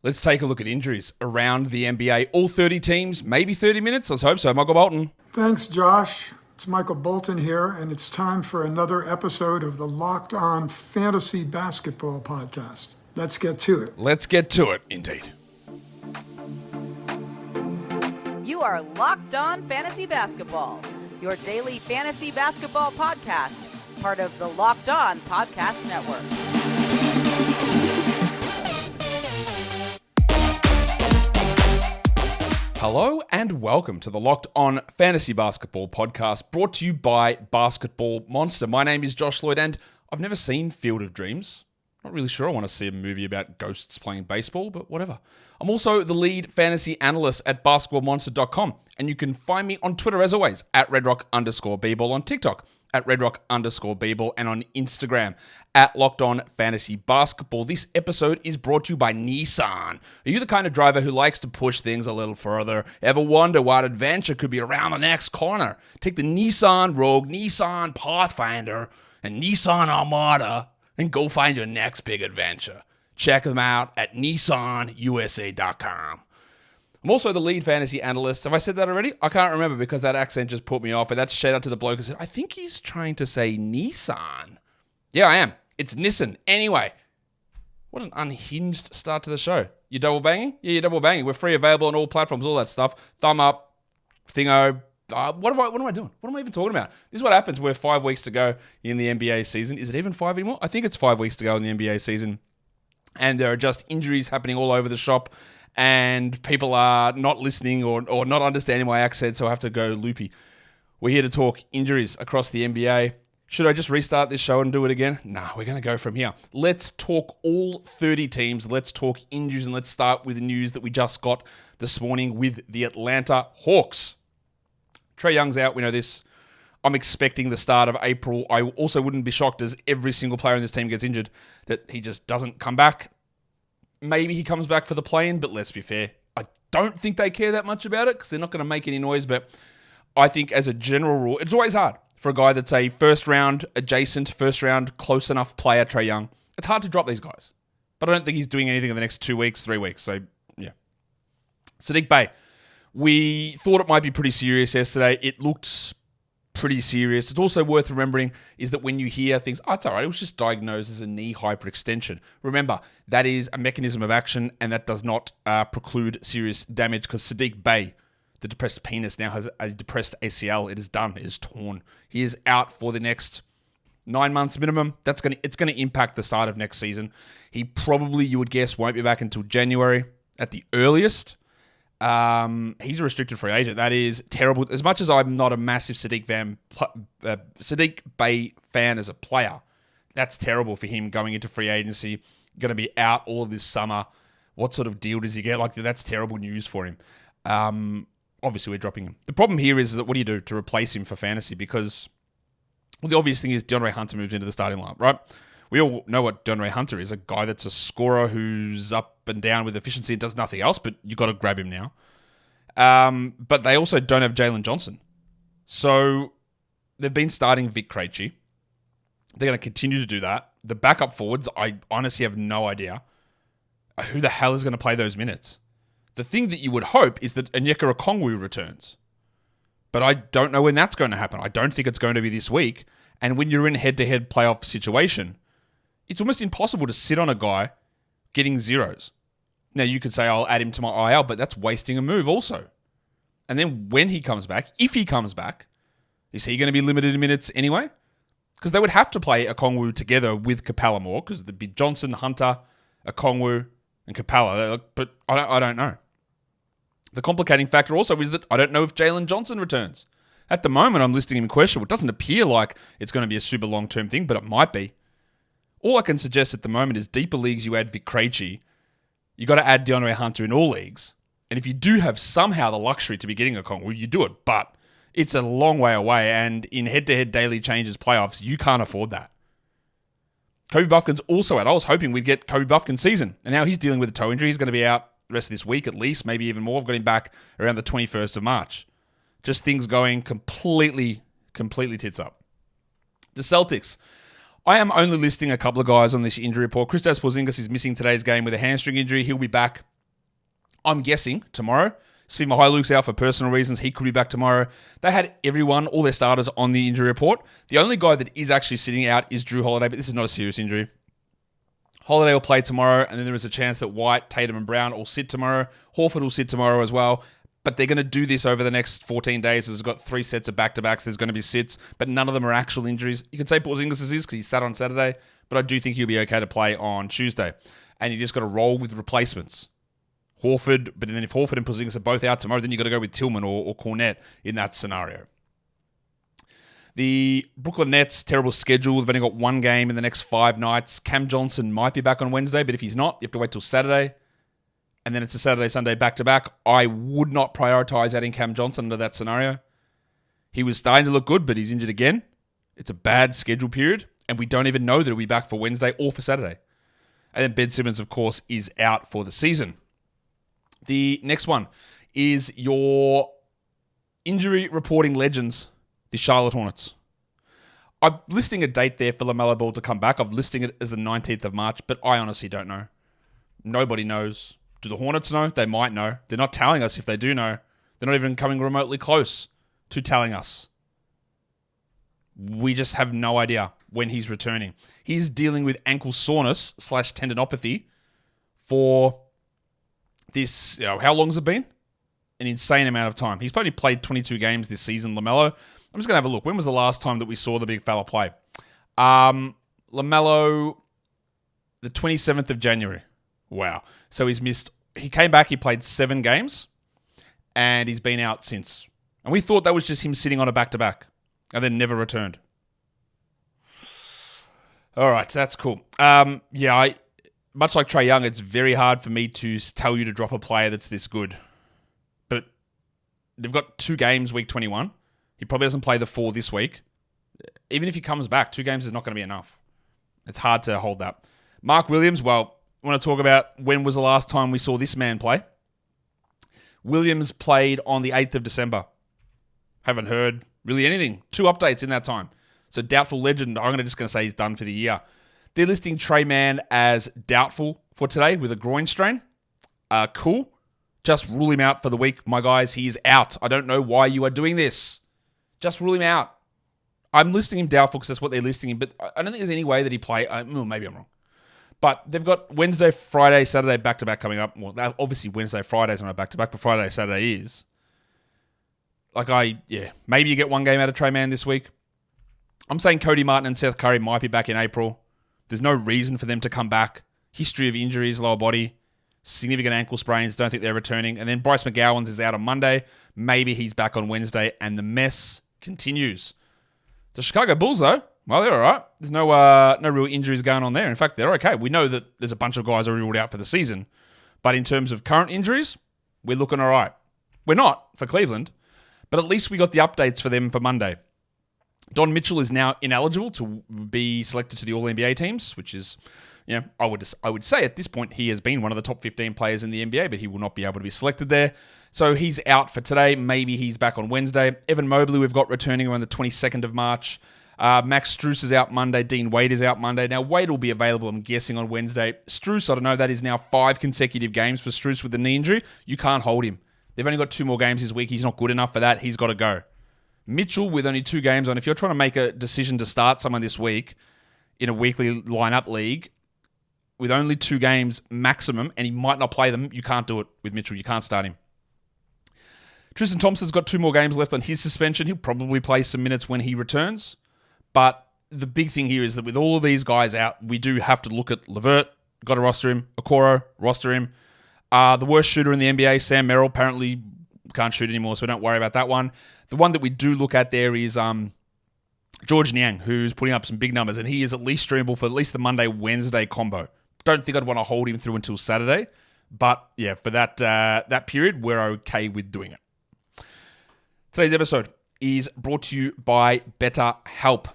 Let's take a look at injuries around the NBA. All 30 teams, maybe 30 minutes. Let's hope so. Michael Bolton. Thanks, Josh. It's Michael Bolton here, and it's time for another episode of the Locked On Fantasy Basketball Podcast. Let's get to it. Let's get to it, indeed. You are Locked On Fantasy Basketball, your daily fantasy basketball podcast, part of the Locked On Podcast Network. Hello and welcome to the Locked On Fantasy Basketball Podcast, brought to you by Basketball Monster. My name is Josh Lloyd, and I've never seen Field of Dreams. Not really sure I want to see a movie about ghosts playing baseball, but whatever. I'm also the lead fantasy analyst at basketballmonster.com, and you can find me on Twitter as always, at redrock_bball, on TikTok, at redrock_bball, and on Instagram, at Locked On Fantasy Basketball. This episode is brought to you by Nissan. Are you the kind of driver who likes to push things a little further? Ever wonder what adventure could be around the next corner? Take the Nissan Rogue, Nissan Pathfinder, and Nissan Armada, and go find your next big adventure. Check them out at nissanusa.com. I'm also the lead fantasy analyst. Have I said that already? I can't remember because that accent just put me off. But that's shout out to the bloke who said, I think he's trying to say Nissan. Yeah, I am. It's Nissan. Anyway, what an unhinged start to the show. You double banging? Yeah, you're double banging. We're free, available on all platforms, all that stuff. Thumb up, thingo. What am I doing? What am I even talking about? This is what happens. We're 5 weeks to go in the NBA season. Is it even 5 anymore? I think it's 5 weeks to go in the NBA season. And there are just injuries happening all over the shop. And people are not listening or not understanding my accent, so I have to go loopy. We're here to talk injuries across the NBA. Should I just restart this show and do it again? Nah, we're going to go from here. Let's talk all 30 teams. Let's talk injuries, and let's start with the news that we just got this morning with the Atlanta Hawks. Trae Young's out, we know this. I'm expecting the start of April. I also wouldn't be shocked as every single player in this team gets injured that he just doesn't come back. Maybe he comes back for the play-in, but let's be fair. I don't think they care that much about it because they're not going to make any noise, but I think as a general rule, it's always hard for a guy that's a first-round adjacent, first-round close enough player, Trae Young. It's hard to drop these guys, but I don't think he's doing anything in the next 2 weeks, 3 weeks, so yeah. Saddiq Bey. We thought it might be pretty serious yesterday. It looked pretty serious. It's also worth remembering is that when you hear things, it's all right, it was just diagnosed as a knee hyperextension. Remember, that is a mechanism of action, and that does not preclude serious damage because Saddiq Bey, the depressed penis, now has a depressed ACL. It is done. It is torn. He is out for the next 9 months minimum. It's going to impact the start of next season. He probably, you would guess, won't be back until January at the earliest. He's a restricted free agent. That is terrible. As much as I'm not a massive Saddiq Bey fan as a player, that's terrible for him going into free agency. Going to be out all of this summer. What sort of deal does he get? Like, that's terrible news for him. Obviously, we're dropping him. The problem here is that what do you do to replace him for fantasy? Because the obvious thing is DeAndre Hunter moves into the starting lineup, right? We all know what DeAndre Hunter is, a guy that's a scorer who's up and down with efficiency and does nothing else, but you got to grab him now. But they also don't have Jalen Johnson. So they've been starting Vic Krejci. They're going to continue to do that. The backup forwards, I honestly have no idea who the hell is going to play those minutes. The thing that you would hope is that Onyeka Okongwu returns. But I don't know when that's going to happen. I don't think it's going to be this week. And when you're in a head-to-head playoff situation, it's almost impossible to sit on a guy getting zeros. Now, you could say, I'll add him to my IL, but that's wasting a move also. And then when he comes back, if he comes back, is he going to be limited in minutes anyway? Because they would have to play Okongwu together with Capella more, because there'd be Johnson, Hunter, Okongwu, and Capella. But I don't know. The complicating factor also is that I don't know if Jalen Johnson returns. At the moment, I'm listing him in question. It doesn't appear like it's going to be a super long-term thing, but it might be. All I can suggest at the moment is deeper leagues, you add Vic Krejci. You got to add DeAndre Hunter in all leagues. And if you do have somehow the luxury to be getting a Okongwu, you do it. But it's a long way away. And in head-to-head daily changes playoffs, you can't afford that. Kobe Buffkin's also out. I was hoping we'd get Kobe Buffkin's season. And now he's dealing with a toe injury. He's going to be out the rest of this week at least, maybe even more. I've got him back around the 21st of March. Just things going completely tits up. The Celtics. I am only listing a couple of guys on this injury report. Kristaps Porzingis is missing today's game with a hamstring injury. He'll be back I'm guessing tomorrow. Svi Mihailuk's out for personal reasons. He could be back tomorrow. They had everyone, all their starters, on the injury report. The only guy that is actually sitting out is Drew Holiday, but this is not a serious injury. Holiday will play tomorrow, and then there is a chance that White, Tatum, and Brown will sit tomorrow. Horford will sit tomorrow as well. But they're going to do this over the next 14 days. There's got 3 sets of back-to-backs. There's going to be sits, but none of them are actual injuries. You could say Porzingis is because he sat on Saturday, but I do think he'll be okay to play on Tuesday. And you just got to roll with replacements. Horford, but then if Horford and Porzingis are both out tomorrow, then you've got to go with Tillman or Cornette in that scenario. The Brooklyn Nets, terrible schedule. They've only got 1 game in the next 5 nights. Cam Johnson might be back on Wednesday, but if he's not, you have to wait till Saturday. And then it's a Saturday-Sunday back-to-back. I would not prioritize adding Cam Johnson under that scenario. He was starting to look good, but he's injured again. It's a bad schedule period, and we don't even know that he'll be back for Wednesday or for Saturday. And then Ben Simmons, of course, is out for the season. The next one is your injury reporting legends, the Charlotte Hornets. I'm listing a date there for LaMelo Ball to come back. I'm listing it as the 19th of March, but I honestly don't know. Nobody knows. Do the Hornets know? They might know. They're not telling us if they do know. They're not even coming remotely close to telling us. We just have no idea when he's returning. He's dealing with ankle soreness / tendinopathy for this, how long has it been? An insane amount of time. He's probably played 22 games this season, LaMelo. I'm just going to have a look. When was the last time that we saw the big fella play? LaMelo, the 27th of January. Wow. So he came back, he played 7 games, and he's been out since. And we thought that was just him sitting on a back-to-back, and then never returned. All right, so that's cool. Much like Trae Young, it's very hard for me to tell you to drop a player that's this good. But they've got 2 games, week 21. He probably doesn't play the 4 this week. Even if he comes back, 2 games is not going to be enough. It's hard to hold that. Mark Williams, well, I want to talk about when was the last time we saw this man play. Williams played on the 8th of December. Haven't heard really anything. 2 updates in that time. So doubtful legend, I'm just going to say he's done for the year. They're listing Trey Mann as doubtful for today with a groin strain. Cool. Just rule him out for the week, my guys. He is out. I don't know why you are doing this. Just rule him out. I'm listing him doubtful because that's what they're listing him, but I don't think there's any way that he play. Maybe I'm wrong. But they've got Wednesday, Friday, Saturday back-to-back coming up. Well, obviously Wednesday, Friday's not a back-to-back, but Friday, Saturday is. Maybe you get 1 game out of Trey Mann this week. I'm saying Cody Martin and Seth Curry might be back in April. There's no reason for them to come back. History of injuries, lower body, significant ankle sprains. Don't think they're returning. And then Bryce McGowan's is out on Monday. Maybe he's back on Wednesday, and the mess continues. The Chicago Bulls, though, well, they're all right. There's no real injuries going on there. In fact, they're okay. We know that there's a bunch of guys already ruled out for the season. But in terms of current injuries, we're looking all right. We're not for Cleveland, but at least we got the updates for them for Monday. Don Mitchell is now ineligible to be selected to the All-NBA teams, which is, I would say at this point he has been one of the top 15 players in the NBA, but he will not be able to be selected there. So he's out for today. Maybe he's back on Wednesday. Evan Mobley we've got returning around the 22nd of March. Max Strus is out Monday. Dean Wade is out Monday. Now, Wade will be available, I'm guessing, on Wednesday. Strus, I don't know, that is now 5 consecutive games for Strus with the knee injury. You can't hold him. They've only got 2 more games this week. He's not good enough for that. He's got to go. Mitchell with only 2 games on. If you're trying to make a decision to start someone this week in a weekly lineup league with only 2 games maximum, and he might not play them, you can't do it with Mitchell. You can't start him. Tristan Thompson's got 2 more games left on his suspension. He'll probably play some minutes when he returns. But the big thing here is that with all of these guys out, we do have to look at LeVert. Got to roster him. Okoro, roster him. The worst shooter in the NBA, Sam Merrill, apparently can't shoot anymore, so don't worry about that one. The one that we do look at there is George Niang, who's putting up some big numbers, and he is at least streamable for at least the Monday-Wednesday combo. Don't think I'd want to hold him through until Saturday, but yeah, for that period, we're okay with doing it. Today's episode is brought to you by BetterHelp.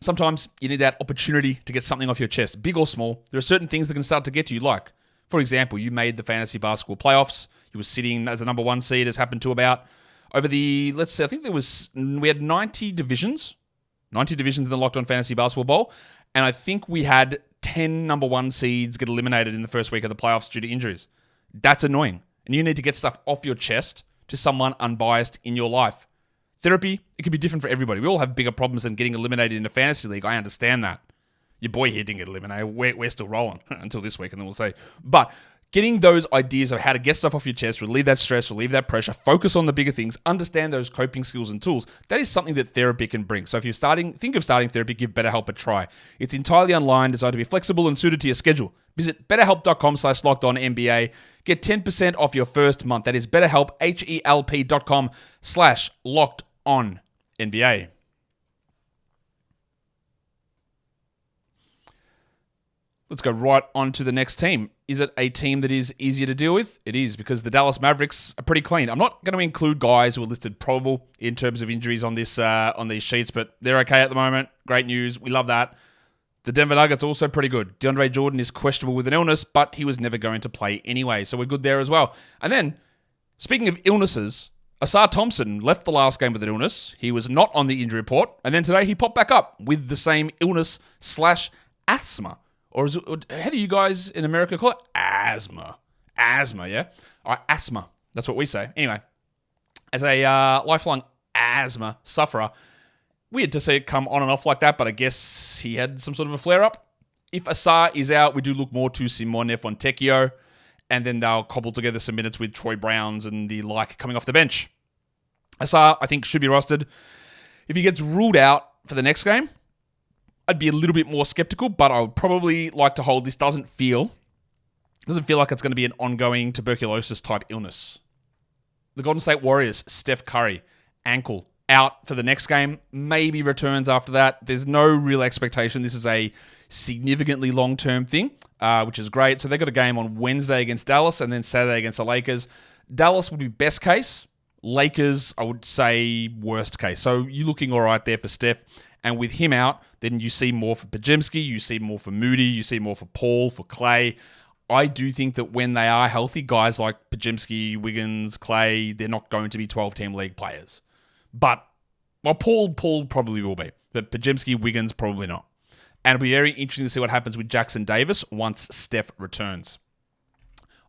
Sometimes you need that opportunity to get something off your chest, big or small. There are certain things that can start to get to you, like, for example, you made the fantasy basketball playoffs. You were sitting as a number 1 seed, as happened to about over the, let's say, I think we had 90 divisions in the Locked On Fantasy Basketball Bowl, and I think we had 10 number 1 seeds get eliminated in the first week of the playoffs due to injuries. That's annoying. And you need to get stuff off your chest to someone unbiased in your life. Therapy, it can be different for everybody. We all have bigger problems than getting eliminated in a fantasy league. I understand that. Your boy here didn't get eliminated. We're still rolling until this week, and then we'll see. But getting those ideas of how to get stuff off your chest, relieve that stress, relieve that pressure, focus on the bigger things, understand those coping skills and tools, that is something that therapy can bring. So if you're think of starting therapy, give BetterHelp a try. It's entirely online, designed to be flexible and suited to your schedule. Visit betterhelp.com/lockedonnba. Get 10% off your first month. That is BetterHelp, HELP.com/lockedonnba. Let's go right on to the next team. Is it a team that is easier to deal with? It is, because the Dallas Mavericks are pretty clean. I'm not going to include guys who are listed probable in terms of injuries on these sheets, but they're okay at the moment. Great news. We love that. The Denver Nuggets also pretty good. DeAndre Jordan is questionable with an illness, but he was never going to play anyway, so we're good there as well. And then, speaking of illnesses, Asar Thompson left the last game with an illness. He was not on the injury report, and then today he popped back up with the same illness/asthma. Or is it, how do you guys in America call it? Asthma. Asthma, yeah? All right, asthma. That's what we say. Anyway, as a lifelong asthma sufferer, weird to see it come on and off like that, but I guess he had some sort of a flare-up. If Asar is out, we do look more to Simone Fontecchio, and then they'll cobble together some minutes with Troy Browns and the like coming off the bench. Asar, I think, should be rostered. If he gets ruled out for the next game, I'd be a little bit more skeptical, but I would probably like to hold this. Doesn't feel like it's going to be an ongoing tuberculosis type illness. The Golden State Warriors, Steph Curry, ankle, out for the next game, maybe returns after that. There's no real expectation. This is a significantly long-term thing, which is great. So they got a game on Wednesday against Dallas and then Saturday against the Lakers. Dallas would be best case. Lakers, I would say worst case. So you're looking all right there for Steph. And with him out, then you see more for Podziemski, you see more for Moody, you see more for Paul, for Clay. I do think that when they are healthy, guys like Podziemski, Wiggins, Clay, they're not going to be 12-team league players. But, well, Paul probably will be. But Podziemski, Wiggins, probably not. And it'll be very interesting to see what happens with Jackson Davis once Steph returns.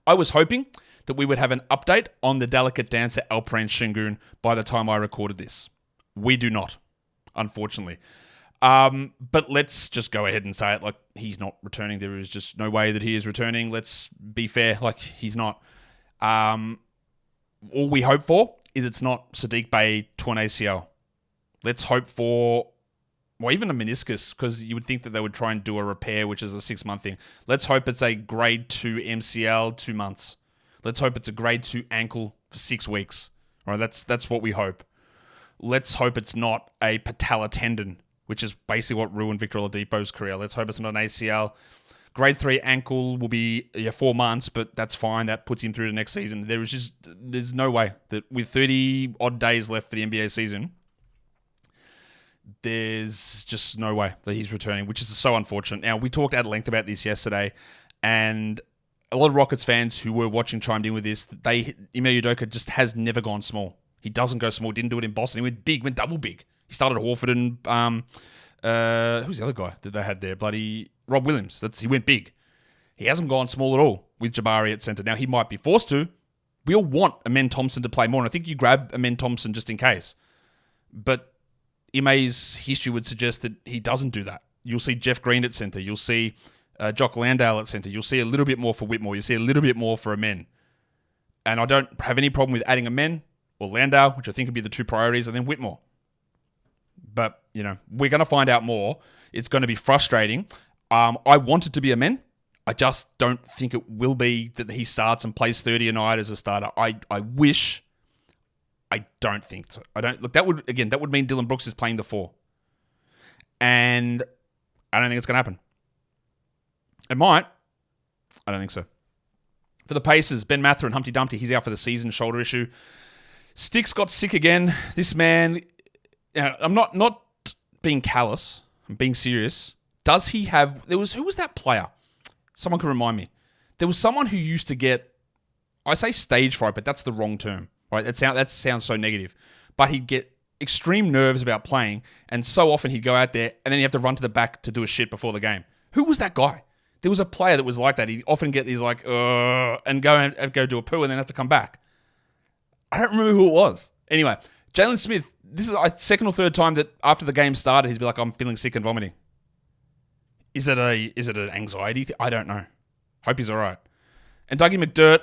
I was hoping that we would have an update on the delicate dancer Alperen Şengün by the time I recorded this. We do not. Unfortunately. But let's just go ahead and say it, like, he's not returning. There is just no way that he is returning. Let's be fair, like, he's not. All we hope for is it's not Saddiq Bey to an ACL. Let's hope for, well, even a meniscus, because you would think that they would try and do a repair, which is a 6-month thing. Let's hope it's a grade 2 MCL, 2 months. Let's hope it's a grade 2 ankle for 6 weeks. All right, that's what we hope. Let's hope it's not a patellar tendon, which is basically what ruined Victor Oladipo's career. Let's hope it's not an ACL. Grade 3 ankle will be 4 months, but that's fine. That puts him through to next season. There's no way that with 30 odd days left for the NBA season, there's just no way that he's returning, which is so unfortunate. Now, we talked at length about this yesterday, and a lot of Rockets fans who were watching chimed in with this. Ime Udoka just has never gone small. He doesn't go small. Didn't do it in Boston. He went big, went double big. He started at Horford and who's the other guy that they had there? Bloody Rob Williams. He went big. He hasn't gone small at all with Jabari at center. Now, he might be forced to. We all want Amen Thompson to play more, and I think you grab Amen Thompson just in case. But Ime's history would suggest that he doesn't do that. You'll see Jeff Green at center. You'll see Jock Landale at center. You'll see a little bit more for Whitmore. You'll see a little bit more for Amen. And I don't have any problem with adding Amen or Landau, which I think would be the 2 priorities, and then Whitmore. But, we're going to find out more. It's going to be frustrating. I want it to be Amen. I just don't think it will be that he starts and plays 30 a night as a starter. I wish. I don't think so. That would mean Dylan Brooks is playing the 4. And I don't think it's going to happen. It might. I don't think so. For the Pacers, Ben Mathurin, Humpty Dumpty, he's out for the season, shoulder issue. Sticks got sick again. This man, I'm not being callous. I'm being serious. Does he have... who was that player? Someone can remind me. There was someone who used to get... I say stage fright, but that's the wrong term. Right? That sounds so negative. But he'd get extreme nerves about playing, and so often he'd go out there, and then you have to run to the back to do a shit before the game. Who was that guy? There was a player that was like that. He'd often get these like, and go do a poo and then have to come back. I don't remember who it was. Anyway, Jalen Smith, this is the second or third time that after the game started, he's been like, I'm feeling sick and vomiting. Is it an anxiety thing? I don't know. Hope he's all right. And Dougie McDirt,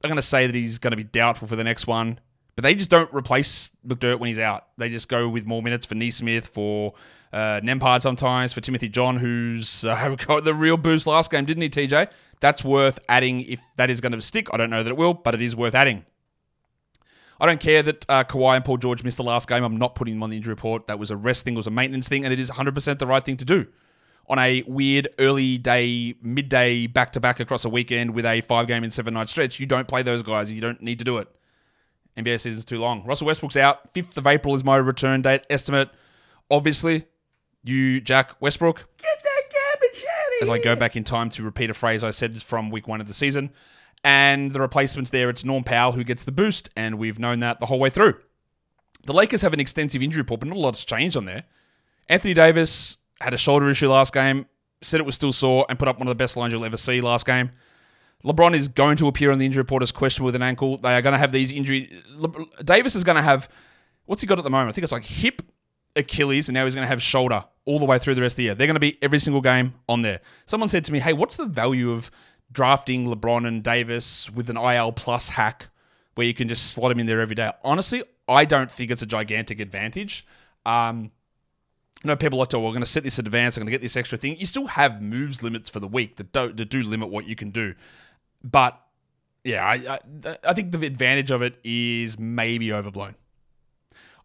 I'm going to say that he's going to be doubtful for the next one. But they just don't replace McDirt when he's out. They just go with more minutes for Neesmith, for Nembhard sometimes, for Timothy John, who's got the real boost last game, didn't he, TJ? That's worth adding if that is going to stick. I don't know that it will, but it is worth adding. I don't care that Kawhi and Paul George missed the last game. I'm not putting them on the injury report. That was a rest thing, it was a maintenance thing, and it is 100% the right thing to do. On a weird early day, midday, back-to-back across a weekend with a 5-game and 7-night stretch, you don't play those guys. You don't need to do it. NBA season's too long. Russell Westbrook's out. 5th of April is my return date estimate. Obviously, you, Jack Westbrook. Get that garbage out of here. As I go back in time to repeat a phrase I said from week 1 of the season. And the replacements there, it's Norm Powell who gets the boost, and we've known that the whole way through. The Lakers have an extensive injury report, but not a lot has changed on there. Anthony Davis had a shoulder issue last game, said it was still sore, and put up one of the best lines you'll ever see last game. LeBron is going to appear on the injury report as questionable with an ankle. They are going to have these injuries. Davis is going to have, what's he got at the moment? I think it's like hip, Achilles, and now he's going to have shoulder all the way through the rest of the year. They're going to be every single game on there. Someone said to me, hey, what's the value of drafting LeBron and Davis with an IL plus hack where you can just slot him in there every day? Honestly, I don't think it's a gigantic advantage. I know people like to, we're going to set this advance, I'm going to get this extra thing. You still have moves limits for the week that do limit what you can do. But, yeah, I think the advantage of it is maybe overblown.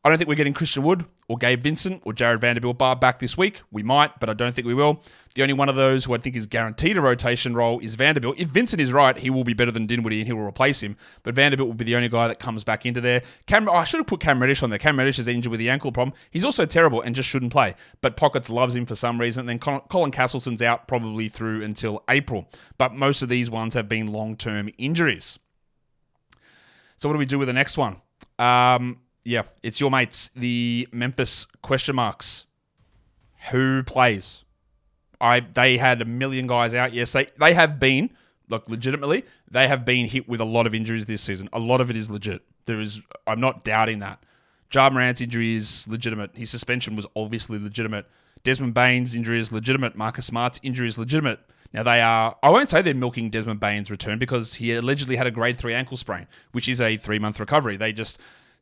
I don't think we're getting Christian Wood or Gabe Vincent or Jared Vanderbilt back this week. We might, but I don't think we will. The only one of those who I think is guaranteed a rotation role is Vanderbilt. If Vincent is right, he will be better than Dinwiddie and he will replace him. But Vanderbilt will be the only guy that comes back into there. I should have put Cam Reddish on there. Cam Reddish is injured with the ankle problem. He's also terrible and just shouldn't play. But Pockets loves him for some reason. And then Colin Castleton's out probably through until April. But most of these ones have been long-term injuries. So what do we do with the next one? Yeah, it's your mates, the Memphis question marks. Who plays? They had a million guys out. Yes, they have been, look, legitimately, they have been hit with a lot of injuries this season. A lot of it is legit. I'm not doubting that. Ja Morant's injury is legitimate. His suspension was obviously legitimate. Desmond Bane's injury is legitimate. Marcus Smart's injury is legitimate. Now I won't say they're milking Desmond Bane's return because he allegedly had a grade 3 ankle sprain, which is a 3-month recovery.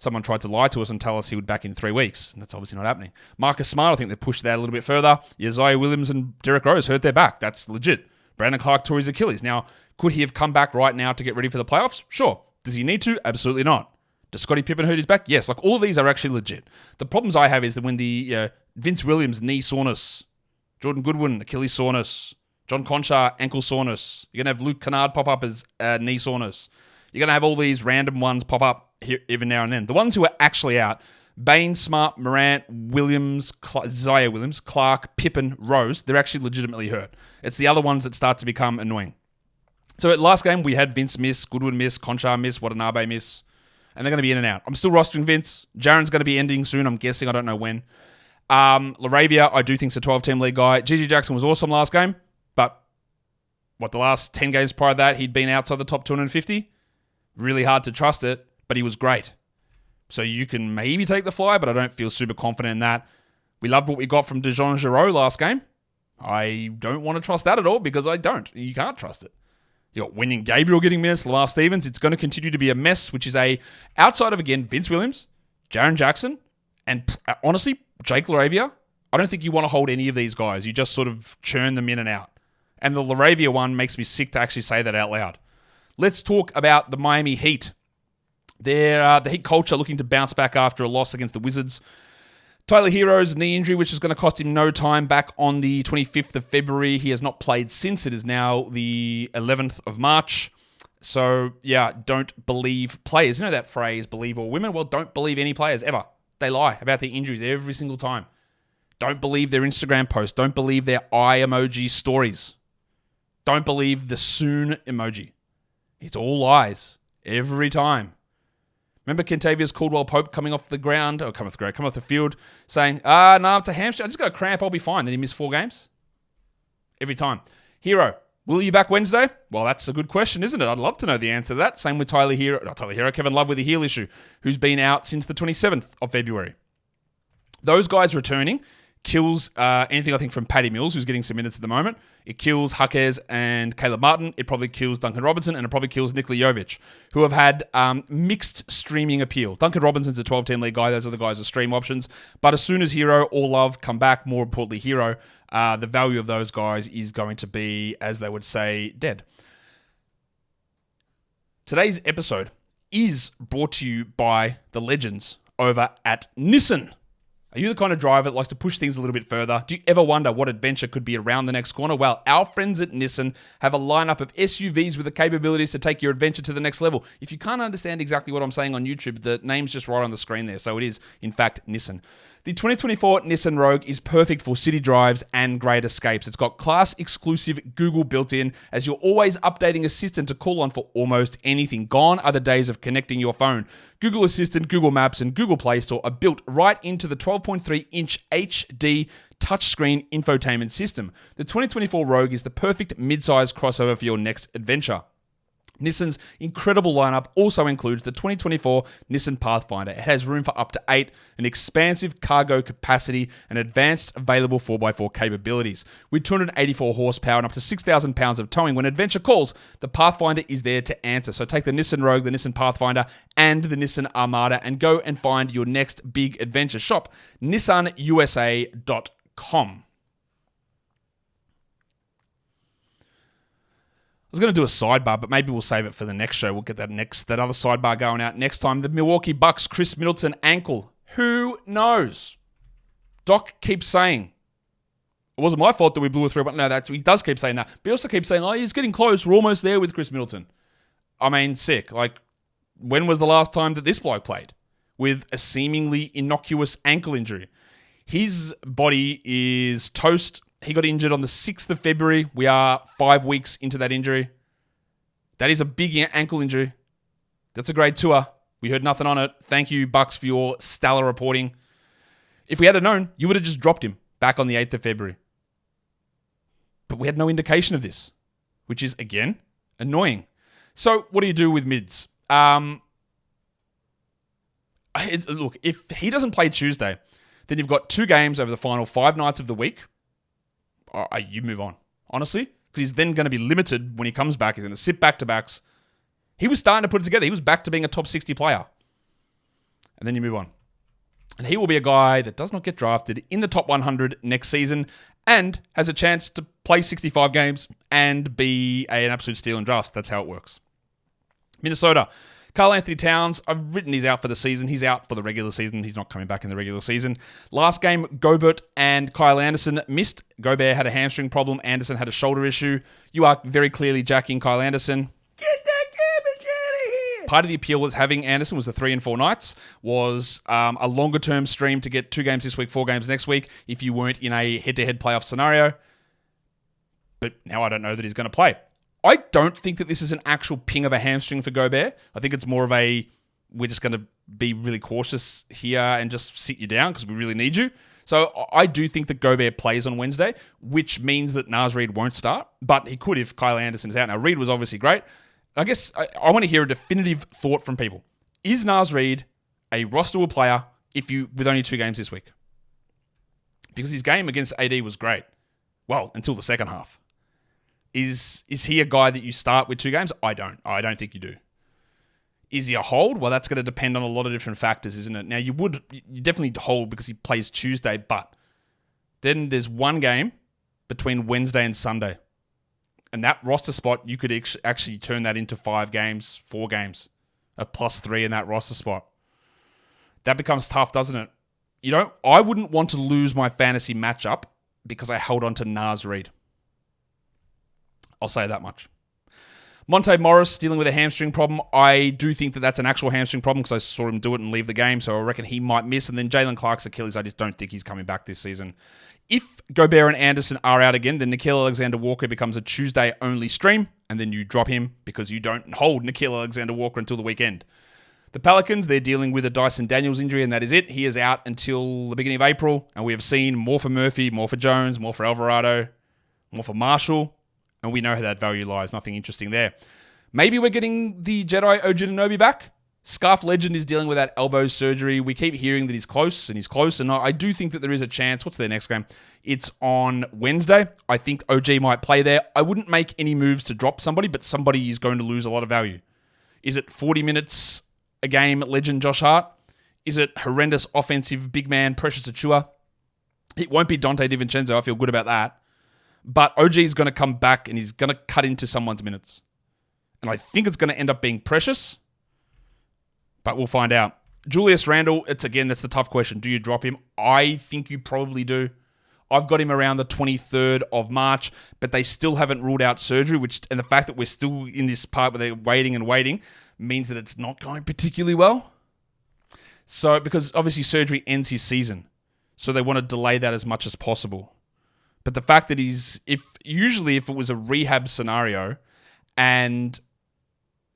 Someone tried to lie to us and tell us he would back in 3 weeks. And that's obviously not happening. Marcus Smart, I think they've pushed that a little bit further. Isaiah Williams and Derrick Rose hurt their back. That's legit. Brandon Clark tore his Achilles. Now, could he have come back right now to get ready for the playoffs? Sure. Does he need to? Absolutely not. Does Scottie Pippen hurt his back? Yes. All of these are actually legit. The problems I have is that when the Vince Williams knee soreness, Jordan Goodwin Achilles soreness, John Conchar ankle soreness, you're going to have Luke Kennard pop up as knee soreness. You're going to have all these random ones pop up here even now and then. The ones who are actually out, Bane, Smart, Morant, Williams, Isaiah Williams, Clark, Pippen, Rose, they're actually legitimately hurt. It's the other ones that start to become annoying. So at last game, we had Vince miss, Goodwin miss, Conchar miss, Watanabe miss, and they're going to be in and out. I'm still rostering Vince. Jaren's going to be ending soon, I'm guessing. I don't know when. Laravia, I do think is a 12-team league guy. Gigi Jackson was awesome last game, but the last 10 games prior to that, he'd been outside the top 250. Really hard to trust it, but he was great. So you can maybe take the fly, but I don't feel super confident in that. We loved what we got from DeJon Jarreau last game. I don't want to trust that at all because I don't. You can't trust it. You got Wenyen Gabriel getting minutes, Lamar Stevens. It's going to continue to be a mess, which is outside of, again, Vince Williams, Jaren Jackson, and honestly, Jake LaRavia. I don't think you want to hold any of these guys. You just sort of churn them in and out. And the LaRavia one makes me sick to actually say that out loud. Let's talk about the Miami Heat. They're the Heat culture looking to bounce back after a loss against the Wizards. Tyler Hero's knee injury, which is going to cost him no time, back on the 25th of February. He has not played since. It is now the 11th of March. So, yeah, don't believe players. You know that phrase, believe all women? Well, don't believe any players ever. They lie about their injuries every single time. Don't believe their Instagram posts. Don't believe their eye emoji stories. Don't believe the soon emoji. It's all lies every time. Remember Kentavious Caldwell-Pope coming off the field, saying, no, it's a hamstring. I just got a cramp. I'll be fine. Then he missed 4 games. Every time. Hero, Will you back Wednesday? Well, that's a good question, isn't it? I'd love to know the answer to that. Same with Kevin Love with a heel issue, who's been out since the 27th of February. Those guys returning kills anything, I think, from Patty Mills, who's getting some minutes at the moment. It kills Jaquez and Caleb Martin. It probably kills Duncan Robinson, and it probably kills Nikola Jovic, who have had mixed streaming appeal. Duncan Robinson's a 12-team league guy. Those other guys are stream options. But as soon as Hero or Love come back, more importantly Hero, the value of those guys is going to be, as they would say, dead. Today's episode is brought to you by the legends over at Nissan. Are you the kind of driver that likes to push things a little bit further? Do you ever wonder what adventure could be around the next corner? Well, our friends at Nissan have a lineup of SUVs with the capabilities to take your adventure to the next level. If you can't understand exactly what I'm saying on YouTube, the name's just right on the screen there. So it is, in fact, Nissan. The 2024 Nissan Rogue is perfect for city drives and great escapes. It's got class-exclusive Google built-in, as you're always updating Assistant to call on for almost anything. Gone are the days of connecting your phone. Google Assistant, Google Maps, and Google Play Store are built right into the 12.3-inch HD touchscreen infotainment system. The 2024 Rogue is the perfect mid-size crossover for your next adventure. Nissan's incredible lineup also includes the 2024 Nissan Pathfinder. It has room for up to 8, an expansive cargo capacity, and advanced available 4x4 capabilities. With 284 horsepower and up to 6,000 pounds of towing, when adventure calls, the Pathfinder is there to answer. So take the Nissan Rogue, the Nissan Pathfinder, and the Nissan Armada and go and find your next big adventure. Shop nissanusa.com. I was going to do a sidebar, but maybe we'll save it for the next show. We'll get that other sidebar going out next time. The Milwaukee Bucks, Chris Middleton, ankle. Who knows? Doc keeps saying, it wasn't my fault that we blew a 3, but no, he does keep saying that. But he also keeps saying, he's getting close. We're almost there with Chris Middleton. I mean, sick. Like, when was the last time that this bloke played with a seemingly innocuous ankle injury? His body is toast. He got injured on the 6th of February. We are 5 weeks into that injury. That is a big ankle injury. That's a grade 2. We heard nothing on it. Thank you, Bucks, for your stellar reporting. If we had known, you would have just dropped him back on the 8th of February. But we had no indication of this, which is, again, annoying. So what do you do with mids? Look, if he doesn't play Tuesday, then you've got 2 games over the final 5 nights of the week. You move on, honestly, because he's then going to be limited when he comes back. He's going to sit back-to-backs. He was starting to put it together. He was back to being a top 60 player. And then you move on. And he will be a guy that does not get drafted in the top 100 next season and has a chance to play 65 games and be an absolute steal in drafts. That's how it works. Minnesota. Karl Anthony Towns, I've written he's out for the season. He's out for the regular season. He's not coming back in the regular season. Last game, Gobert and Kyle Anderson missed. Gobert had a hamstring problem. Anderson had a shoulder issue. You are very clearly jacking Kyle Anderson. Get that garbage out of here! Part of the appeal was having Anderson was the 3 and 4 nights, was a longer-term stream to get 2 games this week, 4 games next week, if you weren't in a head-to-head playoff scenario. But now I don't know that he's going to play. I don't think that this is an actual ping of a hamstring for Gobert. I think it's more of we're just going to be really cautious here and just sit you down because we really need you. So I do think that Gobert plays on Wednesday, which means that Naz Reid won't start, but he could if Kyle Anderson's out. Now, Reid was obviously great. I guess I want to hear a definitive thought from people. Is Naz Reid a rosterable player with only 2 games this week? Because his game against AD was great. Well, until the second half. Is he a guy that you start with 2 games? I don't think you do. Is he a hold? Well, that's going to depend on a lot of different factors, isn't it? Now, you definitely hold because he plays Tuesday, but then there's 1 game between Wednesday and Sunday. And that roster spot, you could actually turn that into 5 games, 4 games, a +3 in that roster spot. That becomes tough, doesn't it? I wouldn't want to lose my fantasy matchup because I held on to Naz Reid. I'll say that much. Monte Morris dealing with a hamstring problem. I do think that that's an actual hamstring problem because I saw him do it and leave the game, so I reckon he might miss. And then Jalen Clark's Achilles, I just don't think he's coming back this season. If Gobert and Anderson are out again, then Nickeil Alexander-Walker becomes a Tuesday-only stream, and then you drop him because you don't hold Nickeil Alexander-Walker until the weekend. The Pelicans, they're dealing with a Dyson Daniels injury, and that is it. He is out until the beginning of April, and we have seen more for Murphy, more for Jones, more for Alvarado, more for Marshall. And we know how that value lies. Nothing interesting there. Maybe we're getting the Jedi Anunoby back. Scarf Legend is dealing with that elbow surgery. We keep hearing that he's close. And I do think that there is a chance. What's their next game? It's on Wednesday. I think OG might play there. I wouldn't make any moves to drop somebody, but somebody is going to lose a lot of value. Is it 40 minutes a game Legend Josh Hart? Is it horrendous offensive big man Precious Achua? It won't be Dante DiVincenzo. I feel good about that. But OG is going to come back and he's going to cut into someone's minutes. And I think it's going to end up being Precious. But we'll find out. Julius Randle, that's the tough question. Do you drop him? I think you probably do. I've got him around the 23rd of March, but they still haven't ruled out surgery, and the fact that we're still in this part where they're waiting and waiting means that it's not going particularly well. So, because obviously surgery ends his season, so they want to delay that as much as possible. But the fact that if it was a rehab scenario and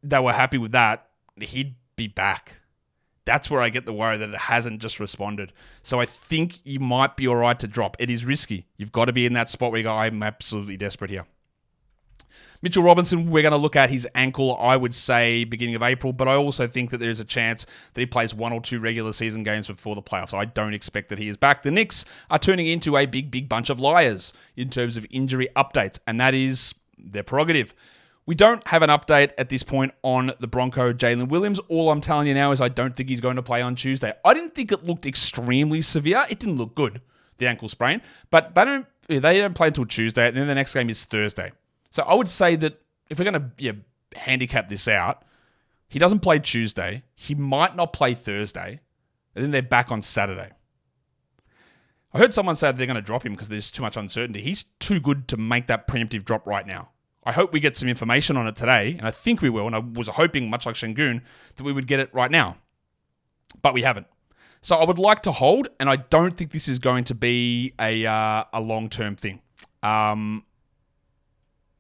they were happy with that, he'd be back. That's where I get the worry that it hasn't just responded. So I think you might be all right to drop. It is risky. You've got to be in that spot where you go, I'm absolutely desperate here. Mitchell Robinson, we're going to look at his ankle, I would say, beginning of April, but I also think that there's a chance that he plays 1 or 2 regular season games before the playoffs. I don't expect that he is back. The Knicks are turning into a big bunch of liars in terms of injury updates, and that is their prerogative. We don't have an update at this point on the Bronco Jalen Williams. All I'm telling you now is I don't think he's going to play on Tuesday. I didn't think it looked extremely severe. It didn't look good, the ankle sprain. But they don't play until Tuesday, and then the next game is Thursday. So I would say that if we're going to handicap this out, he doesn't play Tuesday. He might not play Thursday, and then they're back on Saturday. I heard someone say they're going to drop him because there's too much uncertainty. He's too good to make that preemptive drop right now. I hope we get some information on it today, and I think we will, and I was hoping, much like Şengün, that we would get it right now. But we haven't. So I would like to hold, and I don't think this is going to be a long-term thing.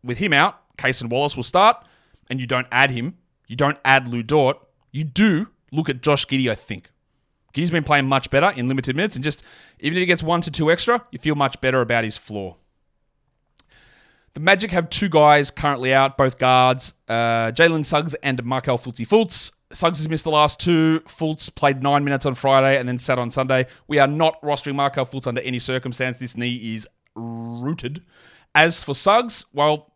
With him out, Cason Wallace will start, and you don't add him. You don't add Lou Dort. You do look at Josh Giddey, I think. Giddey's been playing much better in limited minutes, and just even if he gets 1 to 2 extra, you feel much better about his floor. The Magic have 2 guys currently out, both guards, Jalen Suggs and Markel Fultz. Suggs has missed the last 2. Fultz played 9 minutes on Friday and then sat on Sunday. We are not rostering Markel Fultz under any circumstance. This knee is rooted. As for Suggs, well,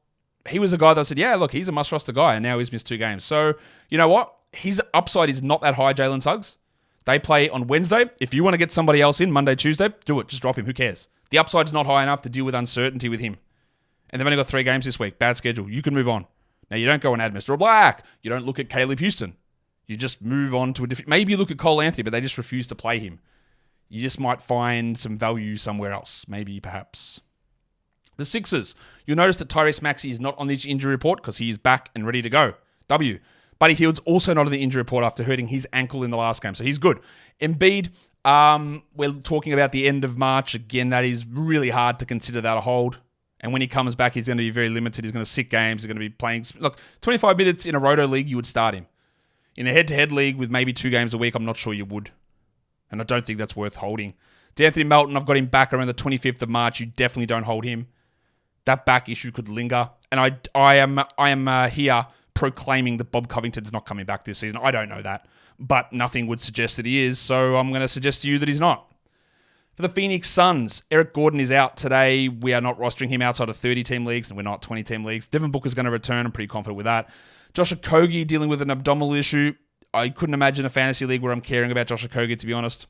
he was a guy that said, yeah, look, he's a must-roster guy, and now he's missed 2 games. So, you know what? His upside is not that high, Jalen Suggs. They play on Wednesday. If you want to get somebody else in Monday, Tuesday, do it. Just drop him. Who cares? The upside's not high enough to deal with uncertainty with him. And they've only got 3 games this week. Bad schedule. You can move on. Now, you don't go and add Mr. Black. You don't look at Caleb Houston. You just move on to a different... Maybe you look at Cole Anthony, but they just refuse to play him. You just might find some value somewhere else. Maybe, perhaps. The Sixers. You'll notice that Tyrese Maxey is not on this injury report because he is back and ready to go. W. Buddy Hield's also not on the injury report after hurting his ankle in the last game, so he's good. Embiid, we're talking about the end of March. Again, that is really hard to consider that a hold. And when he comes back, he's going to be very limited. He's going to sit games. He's going to be playing... Look, 25 minutes in a roto league, you would start him. In a head-to-head league with maybe 2 games a week, I'm not sure you would. And I don't think that's worth holding. D'Anthony Melton, I've got him back around the 25th of March. You definitely don't hold him. That back issue could linger. And I am here proclaiming that Bob Covington's not coming back this season. I don't know that. But nothing would suggest that he is. So I'm going to suggest to you that he's not. For the Phoenix Suns, Eric Gordon is out today. We are not rostering him outside of 30-team leagues, and we're not 20-team leagues. Devin Booker's going to return. I'm pretty confident with that. Josh Okogie dealing with an abdominal issue. I couldn't imagine a fantasy league where I'm caring about Josh Okogie, to be honest.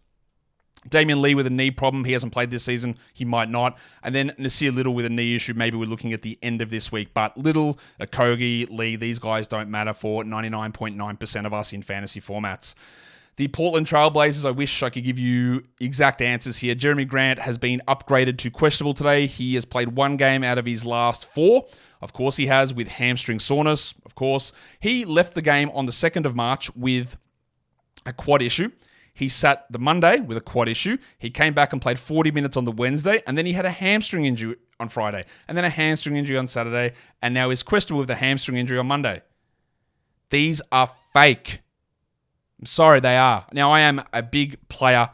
Damian Lee with a knee problem. He hasn't played this season. He might not. And then Nasir Little with a knee issue. Maybe we're looking at the end of this week. But Little, Okogie, Lee, these guys don't matter for 99.9% of us in fantasy formats. The Portland Trailblazers, I wish I could give you exact answers here. Jeremy Grant has been upgraded to questionable today. He has played 1 game out of his last 4. Of course he has, with hamstring soreness. Of course. He left the game on the 2nd of March with a quad issue. He sat the Monday with a quad issue. He came back and played 40 minutes on the Wednesday, and then he had a hamstring injury on Friday, and then a hamstring injury on Saturday, and now he's questionable with a hamstring injury on Monday. These are fake. I'm sorry, they are. Now, I am a big player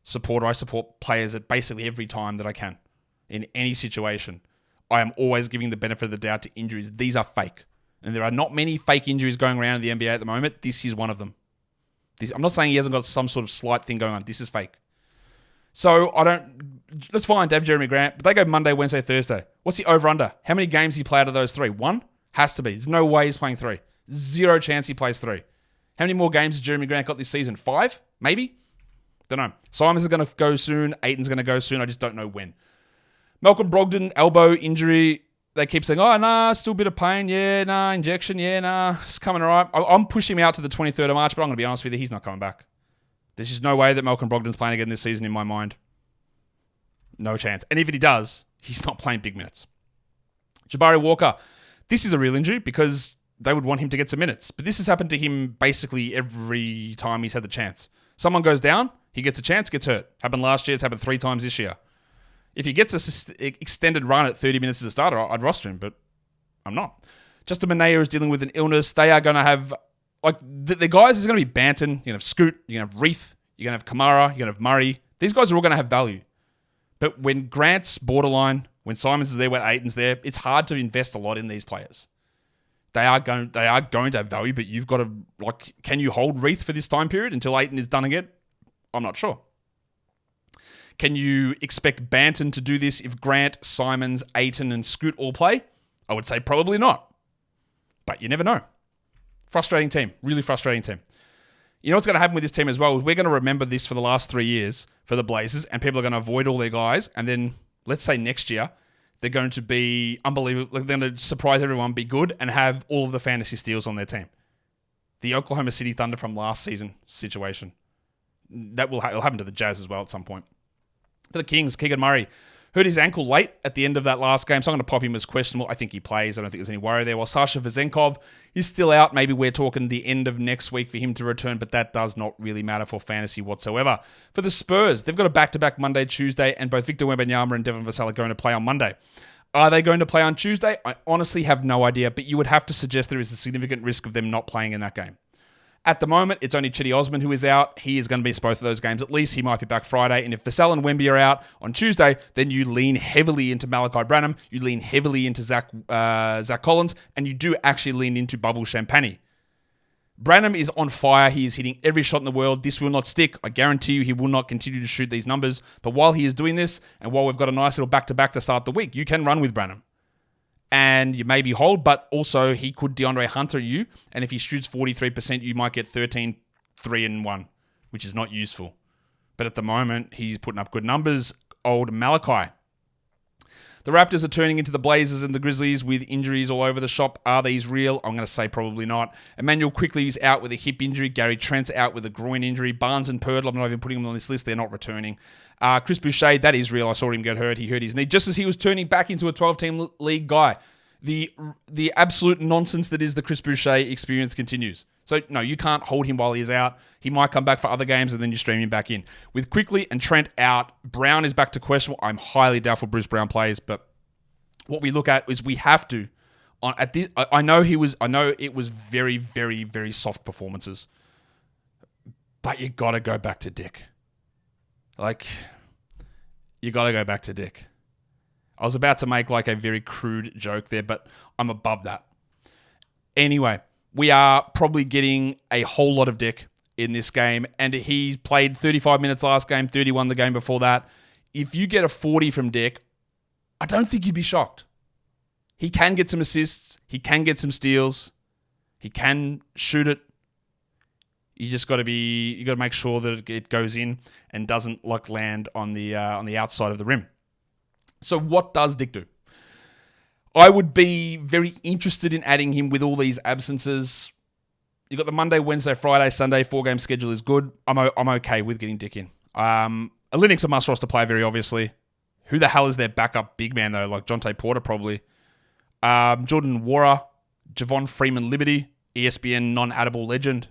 supporter. I support players at basically every time that I can, in any situation. I am always giving the benefit of the doubt to injuries. These are fake. And there are not many fake injuries going around in the NBA at the moment. This is one of them. I'm not saying he hasn't got some sort of slight thing going on. This is fake. So let's find Dave Jeremy Grant. But they go Monday, Wednesday, Thursday. What's the over-under? How many games he play out of those 3? 1? Has to be. There's no way he's playing 3. Zero chance he plays 3. How many more games has Jeremy Grant got this season? 5? Maybe? Don't know. Simons is going to go soon. Ayton's going to go soon. I just don't know when. Malcolm Brogdon, elbow injury. They keep saying, oh, nah, still a bit of pain. Yeah, nah, injection. Yeah, nah, it's coming all right. I'm pushing him out to the 23rd of March, but I'm going to be honest with you, he's not coming back. There's just no way that Malcolm Brogdon's playing again this season in my mind. No chance. And if he does, he's not playing big minutes. Jabari Walker. This is a real injury because they would want him to get some minutes. But this has happened to him basically every time he's had the chance. Someone goes down, he gets a chance, gets hurt. Happened last year, it's happened 3 times this year. If he gets an extended run at 30 minutes as a starter, I'd roster him, but I'm not. Justin Minaya is dealing with an illness. They are going to have, the guys, is going to be Banton, you're going to have Scoot, you're going to have Reith, you're going to have Kamara, you're going to have Murray. These guys are all going to have value. But when Grant's borderline, when Simons is there, when Ayton's there, it's hard to invest a lot in these players. They are going to have value, but you've got to, can you hold Reith for this time period until Ayton is done again? I'm not sure. Can you expect Banton to do this if Grant, Simons, Ayton, and Scoot all play? I would say probably not. But you never know. Frustrating team. Really frustrating team. You know what's going to happen with this team as well? We're going to remember this for the last 3 years for the Blazers, and people are going to avoid all their guys. And then, let's say next year, they're going to be unbelievable. They're going to surprise everyone, be good, and have all of the fantasy steals on their team. The Oklahoma City Thunder from last season situation. That will happen to the Jazz as well at some point. For the Kings, Keegan Murray hurt his ankle late at the end of that last game, so I'm going to pop him as questionable. I think he plays. I don't think there's any worry there. While Sasha Vezenkov is still out, maybe we're talking the end of next week for him to return, but that does not really matter for fantasy whatsoever. For the Spurs, they've got a back-to-back Monday, Tuesday, and both Victor Wembanyama and Devin Vassell are going to play on Monday. Are they going to play on Tuesday? I honestly have no idea, but you would have to suggest there is a significant risk of them not playing in that game. At the moment, it's only Chetty Osman who is out. He is going to miss both of those games. At least he might be back Friday. And if Vassell and Wemby are out on Tuesday, then you lean heavily into Malachi Branham. You lean heavily into Zach Collins. And you do actually lean into Bubble Champagne. Branham is on fire. He is hitting every shot in the world. This will not stick. I guarantee you he will not continue to shoot these numbers. But while he is doing this, and while we've got a nice little back-to-back to start the week, you can run with Branham. And you maybe hold, but also he could DeAndre Hunter you. And if he shoots 43%, you might get 13, 3, and 1, which is not useful. But at the moment, he's putting up good numbers. Old Malachi. The Raptors are turning into the Blazers and the Grizzlies with injuries all over the shop. Are these real? I'm going to say probably not. Emmanuel Quickley is out with a hip injury. Gary Trent's out with a groin injury. Barnes and Poeltl, I'm not even putting them on this list. They're not returning. Chris Boucher, that is real. I saw him get hurt. He hurt his knee just as he was turning back into a 12-team league guy. The absolute nonsense that is the Chris Boucher experience continues. So, no, you can't hold him while he's out. He might come back for other games and then you stream him back in. With Quickley and Trent out, Brown is back to questionable. I'm highly doubtful Bruce Brown plays, but what we look at is we have to. I know it was very, very, very soft performances, but you got to go back to Dick. You got to go back to Dick. I was about to make a very crude joke there, but I'm above that. Anyway, we are probably getting a whole lot of Dick in this game, and he played 35 minutes last game, 31 the game before that. If you get a 40 from Dick, I don't think you'd be shocked. He can get some assists. He can get some steals. He can shoot it. You just got to make sure that it goes in and doesn't land on the outside of the rim. So what does Dick do? I would be very interested in adding him with all these absences. You got the Monday, Wednesday, Friday, Sunday 4-game schedule is good. I'm okay with getting Dick in. Olenek's a must roster player, very obviously. Who the hell is their backup big man though? Like Jonte Porter probably. Jordan Nwora, Javon Freeman-Liberty, ESPN non-addable legend.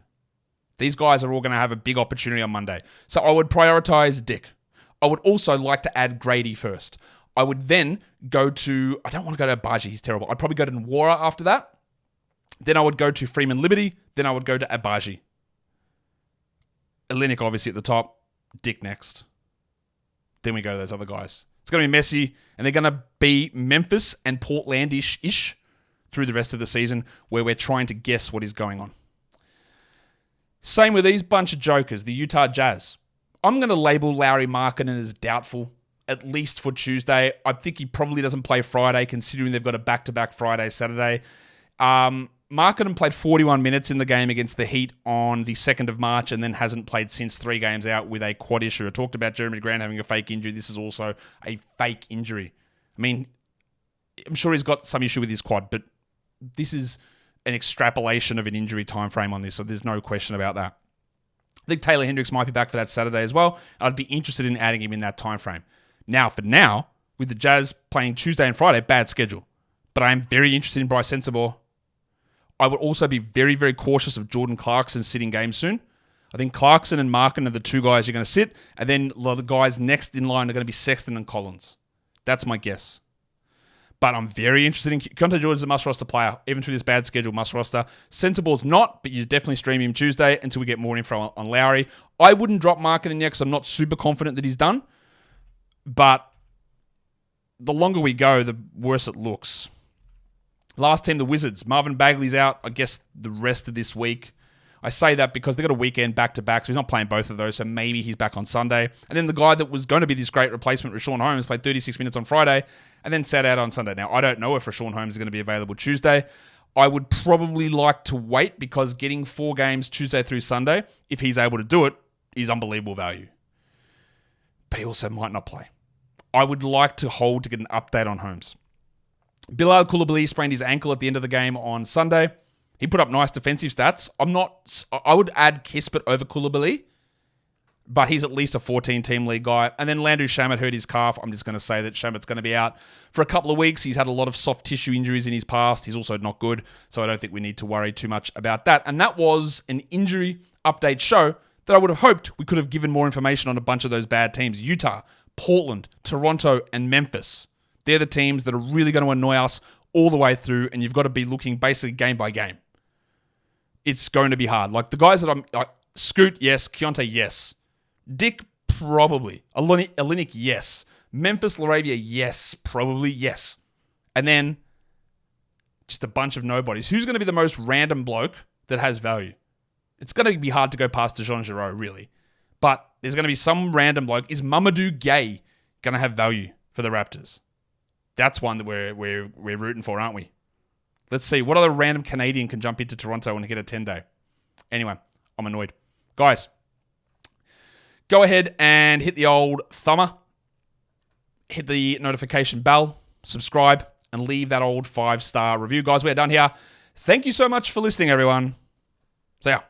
These guys are all going to have a big opportunity on Monday. So I would prioritize Dick. I would also like to add Grady first. I would then go to... I don't want to go to Abaji. He's terrible. I'd probably go to Nwora after that. Then I would go to Freeman-Liberty. Then I would go to Abaji. Olenek obviously at the top. Dick next. Then we go to those other guys. It's going to be messy, and they're going to be Memphis and Portlandish-ish through the rest of the season, where we're trying to guess what is going on. Same with these bunch of jokers, the Utah Jazz. I'm going to label Lauri Markkanen as doubtful, at least for Tuesday. I think he probably doesn't play Friday, considering they've got a back-to-back Friday-Saturday. Markkanen played 41 minutes in the game against the Heat on the 2nd of March and then hasn't played since 3 games out with a quad issue. I talked about Jeremy Grant having a fake injury. This is also a fake injury. I mean, I'm sure he's got some issue with his quad, but this is an extrapolation of an injury time frame on this, so there's no question about that. I think Taylor Hendricks might be back for that Saturday as well. I'd be interested in adding him in that time frame. Now, with the Jazz playing Tuesday and Friday, bad schedule. But I am very interested in Bryce Sensabaugh. I would also be very, very cautious of Jordan Clarkson sitting games soon. I think Clarkson and Markin are the 2 guys you're going to sit, and then the guys next in line are going to be Sexton and Collins. That's my guess. But I'm very interested in Keontae George is a must-roster player, even through this bad schedule, must-roster. Sensabaugh's not, but you definitely stream him Tuesday until we get more info on Lowry. I wouldn't drop Markkanen yet because I'm not super confident that he's done. But the longer we go, the worse it looks. Last team, the Wizards. Marvin Bagley's out, I guess, the rest of this week. I say that because they got a weekend back-to-back, so he's not playing both of those, so maybe he's back on Sunday. And then the guy that was going to be this great replacement, Rashawn Holmes, played 36 minutes on Friday and then sat out on Sunday. Now, I don't know if Rashawn Holmes is going to be available Tuesday. I would probably like to wait because getting 4 games Tuesday through Sunday, if he's able to do it, is unbelievable value. But he also might not play. I would like to hold to get an update on Holmes. Bilal Coulibaly sprained his ankle at the end of the game on Sunday. He put up nice defensive stats. I would add Kispert over Coulibaly, but he's at least a 14-team league guy. And then Landry Shamet hurt his calf. I'm just going to say that Shamet's going to be out for a couple of weeks. He's had a lot of soft tissue injuries in his past. He's also not good, so I don't think we need to worry too much about that. And that was an injury update show that I would have hoped we could have given more information on a bunch of those bad teams. Utah, Portland, Toronto, and Memphis. They're the teams that are really going to annoy us all the way through, and you've got to be looking basically game by game. It's going to be hard. Like the guys that I'm... Scoot, yes. Keontae, yes. Dick, probably. Olynyk, yes. Memphis, Laravia, yes. Probably, yes. And then just a bunch of nobodies. Who's going to be the most random bloke that has value? It's going to be hard to go past DeJon Jarreau, really. But there's going to be some random bloke. Is Mamadou Gay going to have value for the Raptors? That's one that we're rooting for, aren't we? Let's see. What other random Canadian can jump into Toronto and get a 10-day? Anyway, I'm annoyed. Guys, go ahead and hit the old thumber. Hit the notification bell. Subscribe. And leave that old 5-star review. Guys, we're done here. Thank you so much for listening, everyone. See ya.